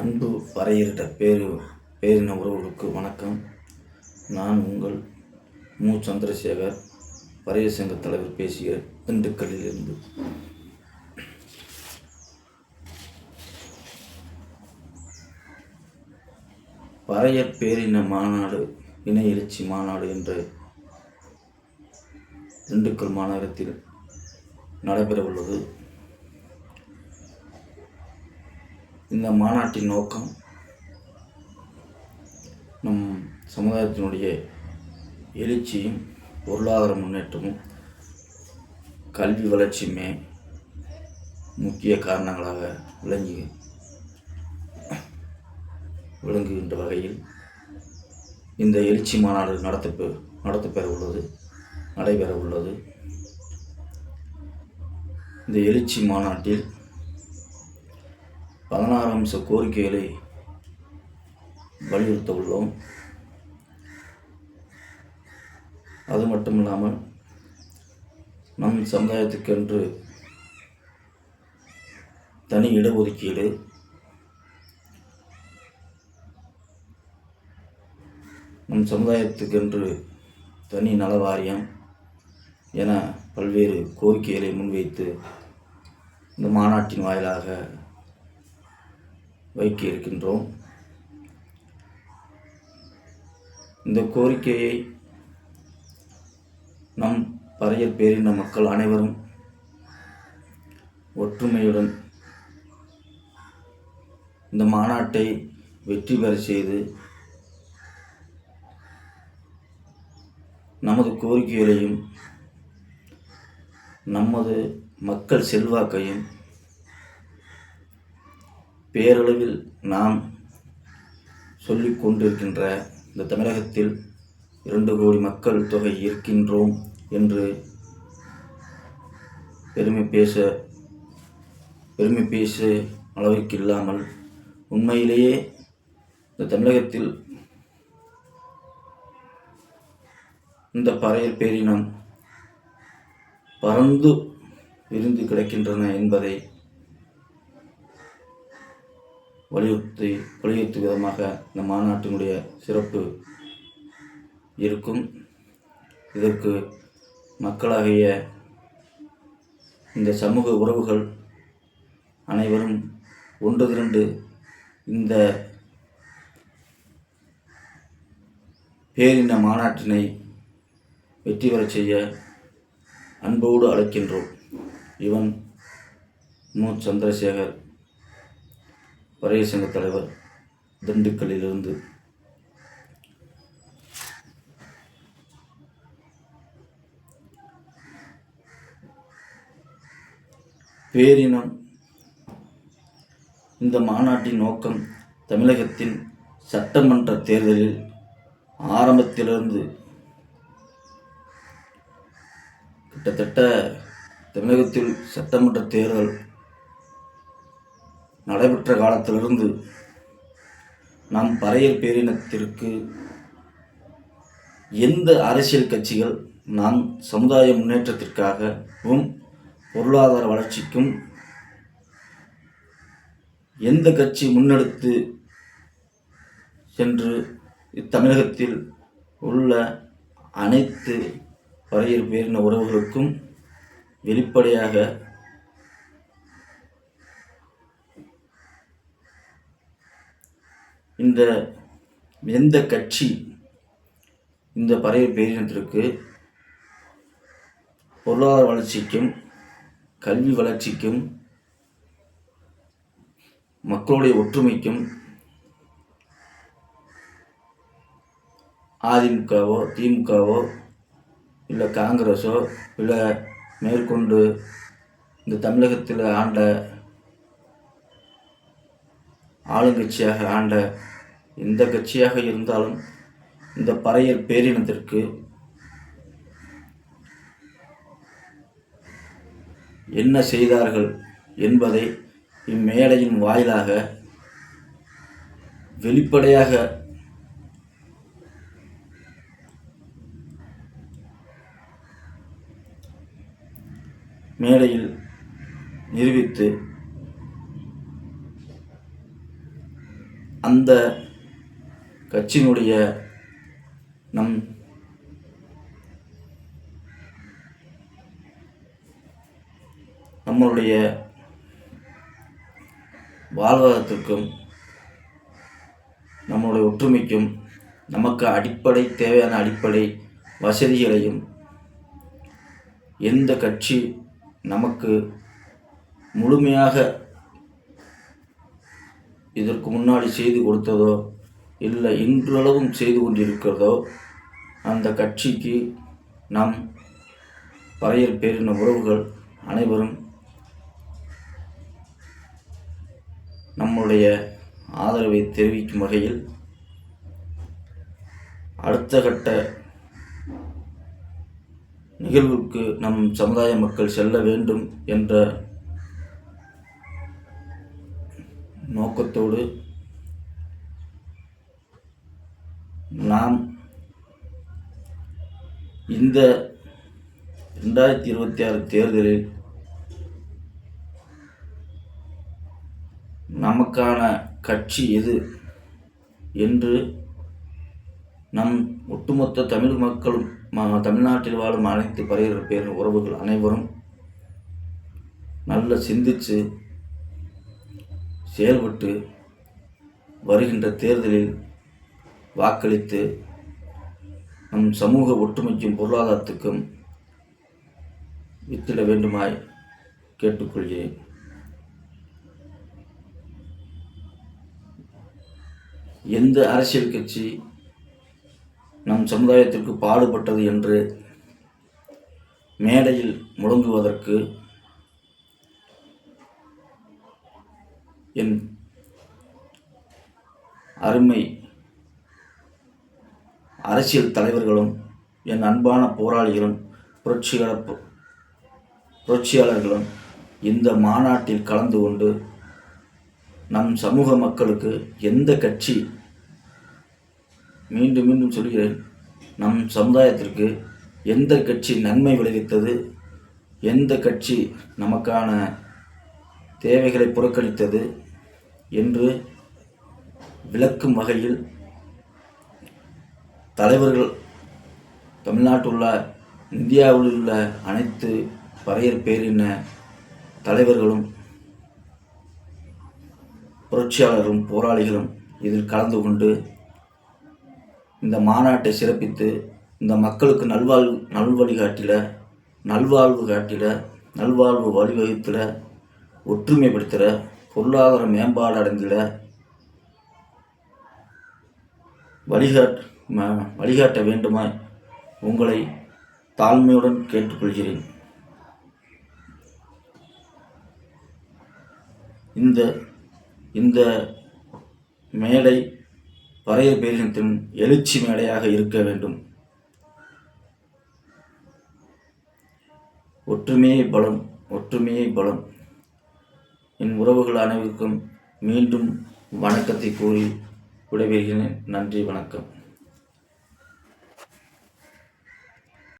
அன்பு வரையிட்ட பேரின உறவுகளுக்கு வணக்கம். நான் உங்கள் மு. சந்திரசேகர், பறையர் சங்க தலைவர் பேசுகிறேன், திண்டுக்கல்லிலிருந்து. பறையர் பேரின மாநாடு, இன எழுச்சி மாநாடு என்று திண்டுக்கல் மாநகரத்தில் நடைபெற உள்ளது. இந்த மாநாட்டின் நோக்கம் நம் சமுதாயத்தினுடைய எழுச்சியும் பொருளாதார முன்னேற்றமும் கல்வி வளர்ச்சியுமே முக்கிய காரணங்களாக விளங்குகின்ற வகையில் இந்த எழுச்சி மாநாடு நடைபெற உள்ளது. இந்த எழுச்சி மாநாட்டில் 16 அம்ச கோரிக்கைகளை வலியுறுத்த உள்ளோம். அது மட்டுமில்லாமல் நம் சமுதாயத்துக்கென்று தனி இடஒதுக்கீடு, நம் சமுதாயத்துக்கென்று தனி நல வாரியம் என பல்வேறு கோரிக்கைகளை முன்வைத்து இந்த மாநாட்டின் வாயிலாக வைக்க இருக்கின்றோம். இந்த கோரிக்கையை நம் பறையர் பேரின மக்கள் அனைவரும் ஒற்றுமையுடன் இந்த மாநாட்டை வெற்றி பெற செய்து நமது கோரிக்கைகளையும் நமது மக்கள் செல்வாக்கையும் பேரளவில் நாம் சொல்லிக் கொண்டிருக்கின்ற இந்த தமிழகத்தில் 2 கோடி மக்கள் தொகை இருக்கின்றோம் என்று பெருமை பேச அளவிற்கு இல்லாமல், உண்மையிலேயே இந்த தமிழகத்தில் இந்த பறையர் பேரினம் பறந்து விரிந்து கிடக்கின்றன என்பதை வலியுறுத்தும் விதமாக இந்த மாநாட்டினுடைய சிறப்பு இருக்கும். இதற்கு மக்களாகிய இந்த சமூக உறவுகள் அனைவரும் ஒன்று திரண்டு இந்த பேரின மாநாட்டினை வெற்றி பெறச் செய்ய அன்போடு அழைக்கின்றோம். இவன் மு. சந்திரசேகர், பறையர் சங்க தலைவர், திண்டுக்கல்லிலிருந்து. பேரினம் இந்த மாநாட்டின் நோக்கம் தமிழகத்தின் சட்டமன்ற தேர்தலில் ஆரம்பத்திலிருந்து கிட்டத்தட்ட தமிழகத்தில் சட்டமன்ற தேர்தல் நடைபெற்ற காலத்திலிருந்து நம் பறையர் பேரினத்திற்கு எந்த அரசியல் கட்சிகள் நாம் சமுதாய முன்னேற்றத்திற்காகவும் பொருளாதார வளர்ச்சிக்கும் எந்த கட்சி முன்னெடுத்து சென்று தமிழகத்தில் உள்ள அனைத்து பறையர் பேரின உறவுகளுக்கும் வெளிப்படையாக எந்த கட்சி இந்த பறையர் பேரினத்திற்கு பொருளாதார வளர்ச்சிக்கும் கல்வி வளர்ச்சிக்கும் மக்களுடைய ஒற்றுமைக்கும் அதிமுகவோ திமுகவோ இல்லை காங்கிரஸோ இல்லை மேற்கொண்டு இந்த தமிழகத்தில் ஆளுங்கட்சியாக ஆண்ட எந்த கட்சியாக இருந்தாலும் இந்த பறையர் பேரினத்திற்கு என்ன செய்தார்கள் என்பதை இம்மேடையின் வாயிலாக வெளிப்படையாக நிரூபித்து அந்த கட்சியினுடைய நம்மளுடைய வாழ்வாதாரத்திற்கும் நம்மளுடைய ஒற்றுமைக்கும் நமக்கு தேவையான அடிப்படை வசதிகளையும் எந்த கட்சி நமக்கு முழுமையாக இதற்கு முன்னாடி செய்து கொடுத்ததோ இல்லை இன்றளவும் செய்து கொண்டிருக்கிறதோ அந்த கட்சிக்கு நாம் பறையர் பேரின உறவுகள் அனைவரும் நம்முடைய ஆதரவை தெரிவிக்கும் வகையில் அடுத்த கட்ட நிகழ்வுக்கு நம் சமுதாய மக்கள் செல்ல வேண்டும் என்ற நோக்கத்தோடு நாம் இந்த 2026 தேர்தலில் நமக்கான கட்சி எது என்று நம் ஒட்டுமொத்த தமிழ் மக்களும் தமிழ்நாட்டில் வாழும் அனைத்து பறையர் பேர் உறவுகள் அனைவரும் நல்ல சிந்தித்து செயல்பட்டு வருகின்ற தேர்தலில் வாக்களித்து நம் சமூக ஒற்றுமைக்கும் பொருளாதாரத்துக்கும் வித்திட வேண்டுமாய் கேட்டுக்கொள்கிறேன். எந்த அரசியல் கட்சி நம் சமுதாயத்திற்கு பாடுபட்டது என்று மேடையில் முழங்குவதற்கு என் அருமை அரசியல் தலைவர்களும் என் அன்பான போராளிகளும் புரட்சியாளர்களும் இந்த மாநாட்டில் கலந்து கொண்டு நம் சமூக மக்களுக்கு எந்த கட்சி, மீண்டும் மீண்டும் சொல்கிறேன், நம் சமுதாயத்திற்கு எந்த கட்சி நன்மை விளைவித்தது, எந்த கட்சி நமக்கான தேவைகளை புறக்கணித்தது என்று விளக்கும் வகையில் தலைவர்கள், தமிழ்நாட்டில் உள்ள இந்தியாவில் உள்ள அனைத்து பறையர் பேரின தலைவர்களும் புரட்சியாளர்களும் போராளிகளும் இதில் கலந்து கொண்டு இந்த மாநாட்டை சிறப்பித்து இந்த மக்களுக்கு நல்வாழ்வு வழிவகுத்திட, ஒற்றுமைப்படுத்திட, பொருளாதார மேம்பாடு அடைந்திட வழிகாட்ட வேண்டுமாய் உங்களை தாழ்மையுடன் கேட்டுக்கொள்கிறேன். இந்த மேடை பறையர் பேரினத்தின் எழுச்சி மேடையாக இருக்க வேண்டும். ஒற்றுமையே பலம், ஒற்றுமையே பலம். என் உறவுகள் அனைவருக்கும் மீண்டும் வணக்கத்தை கூறி விடைபெறுகிறேன். நன்றி, வணக்கம்.